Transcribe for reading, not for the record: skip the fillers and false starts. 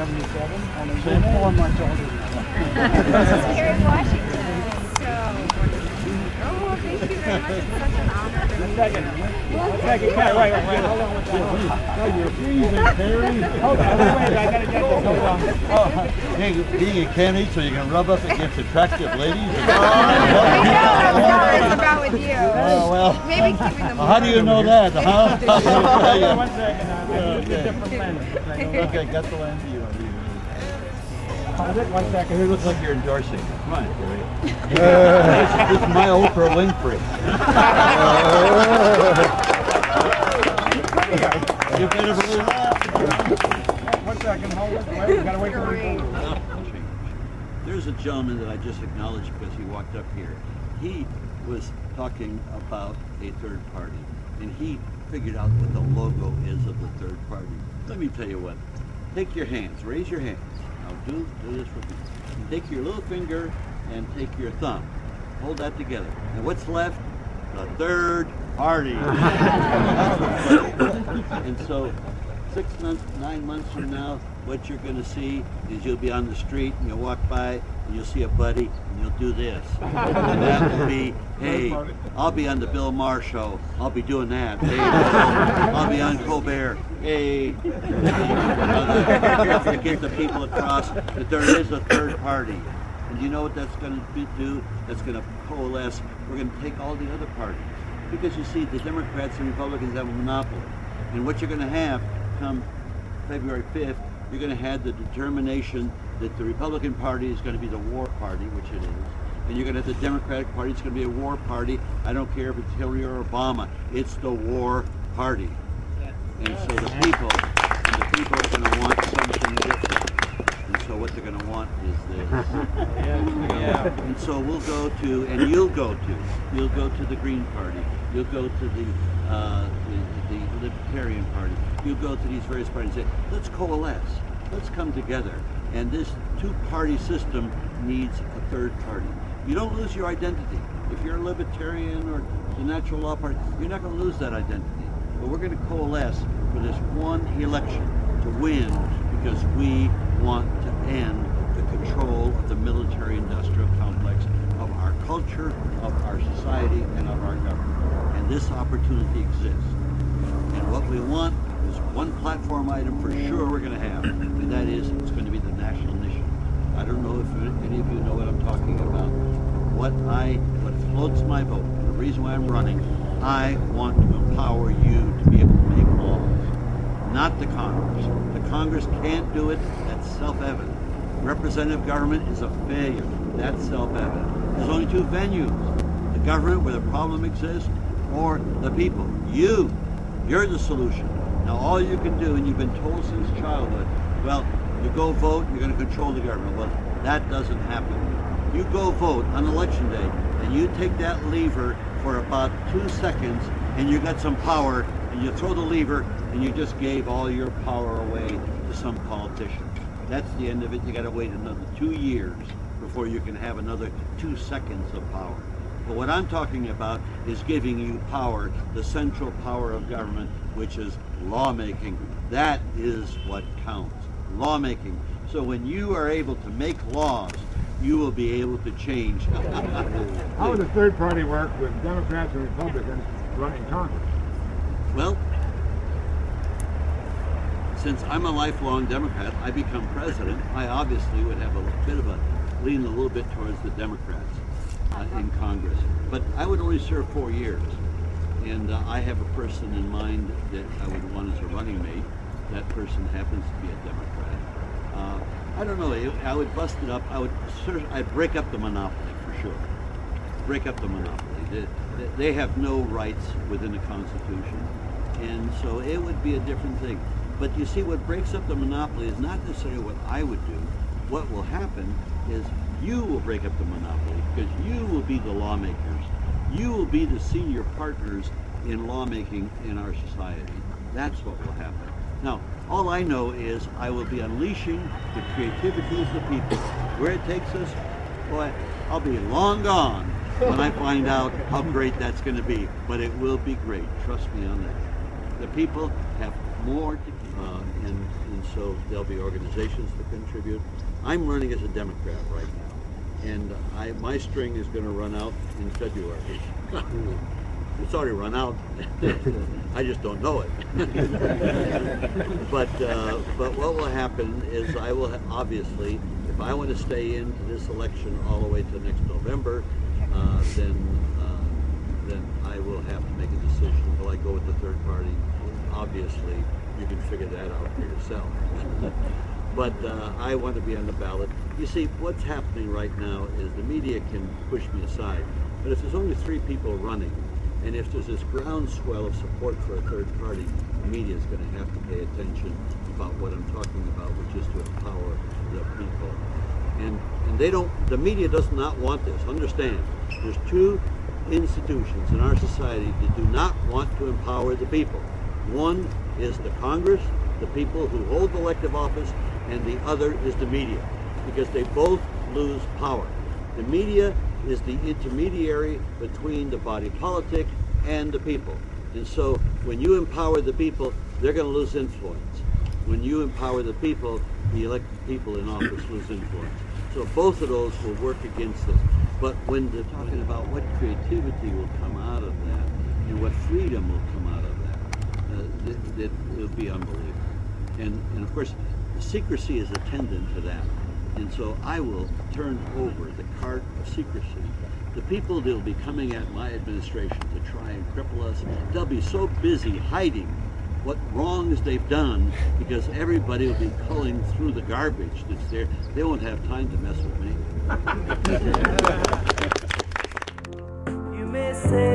77, and I'm 4 months older than This is here in Washington. Oh, thank you very much. It's such an honor to meet you. Second, right. Hold on one second. No, you're freezing, Terry. Hold on, wait, I gotta get this. Hold on. Hey, being a candidate, so you can rub up against attractive ladies? I know, I'm nervous about with you. Oh, well. Maybe keeping them. How do you know that, huh? One second, I use a different lens. Okay, got the lens you want to use. One second. It looks like you're endorsing. Come on, Terry. This is my Oprah Winfrey. You better believe that. 1 second, hold it. We gotta wait for the There's a gentleman that I just acknowledged because he walked up here. He was talking about a third party, and he figured out what the logo is of the third party. Let me tell you what. Take your hands. Raise your hands. Now do this with me. Take your little finger and take your thumb. Hold that together. And what's left? The third party. And so 6 months, 9 months from now, what you're going to see is you'll be on the street and you'll walk by and you'll see a buddy and you'll do this. And that will be, hey, I'll be on the Bill Maher show. I'll be doing that. Hey, I'll be on Colbert. Hey. You have to get the people across that there is a third party. And you know what that's going to do? That's going to coalesce. We're going to take all the other parties. Because you see, the Democrats and Republicans have a monopoly. And what you're going to have come February 5th, you're going to have the determination that the Republican Party is going to be the war party, which it is. And you're going to have the Democratic Party, it's going to be a war party. I don't care if it's Hillary or Obama. It's the war party. And so the people are going to want something different. And so what they're going to want is this. And so we'll go to, and you'll go to the Green Party. You'll go to the Libertarian Party. You'll go to these various parties and say, let's coalesce. Let's come together. And this two-party system needs a third party. You don't lose your identity. If you're a libertarian or the natural law party, you're not going to lose that identity. But we're going to coalesce for this one election to win because we want to end the control of the military-industrial complex of our culture, of our society, and of our government. And this opportunity exists. And what we want is one platform item for sure we're going to have, and that is it's going to be the national mission. I don't know if any of you know what I'm talking about. What floats my boat, and the reason why I'm running, I want to empower you to be able to make laws, not the Congress. The Congress can't do it. That's self-evident. Representative government is a failure. That's self-evident. There's only two venues: the government where the problem exists, or the people. You're the solution. Now all you can do, and you've been told since childhood, well, you go vote, you're going to control the government. Well, that doesn't happen. You go vote on election day, and you take that lever for about 2 seconds, and you got some power, and you throw the lever, and you just gave all your power away to some politician. That's the end of it. You got to wait another 2 years before you can have another 2 seconds of power. But what I'm talking about is giving you power, the central power of government, which is lawmaking. That is what counts, lawmaking. So when you are able to make laws, you will be able to change. How would the third party work with Democrats and Republicans running Congress? Well, since I'm a lifelong Democrat, I become president, I obviously would have a bit of a lean a little bit towards the Democrats in Congress. But I would only serve 4 years. And I have a person in mind that I would want as a running mate. That person happens to be a Democrat. I don't know, I would bust it up. I'd break up the monopoly for sure. Break up the monopoly. They have no rights within the Constitution. And so it would be a different thing. But you see, what breaks up the monopoly is not necessarily what I would do. What will happen is you will break up the monopoly because you will be the lawmakers. You will be the senior partners in lawmaking in our society. That's what will happen. Now, all I know is I will be unleashing the creativity of the people. Where it takes us, boy, I'll be long gone when I find out how great that's going to be. But it will be great. Trust me on that. The people have more to, in and so there'll be organizations to contribute. I'm running as a Democrat right now, and my string is going to run out in February. It's already run out. I just don't know it. but what will happen is I will obviously, if I want to stay into this election all the way to next November, then I will have to make a decision. Will I go with the third party? Obviously, you can figure that out for yourself. But I want to be on the ballot. You see, what's happening right now is the media can push me aside. But if there's only 3 people running, and if there's this groundswell of support for a third party, the media is going to have to pay attention about what I'm talking about, which is to empower the people. And the media does not want this. Understand, there's 2 institutions in our society that do not want to empower the people. One is the Congress, the people who hold elective office, and the other is the media, because they both lose power. The media is the intermediary between the body politic and the people. And so when you empower the people, they're going to lose influence. When you empower the people, the elected people in office lose influence. So both of those will work against this. But when they're talking about what creativity will come out of that and what freedom will come out of that, it will be unbelievable. And of course, secrecy is attendant to that. And so I will turn over the cart of secrecy. The people that will be coming at my administration to try and cripple us, they'll be so busy hiding what wrongs they've done because everybody will be culling through the garbage that's there. They won't have time to mess with me. You may say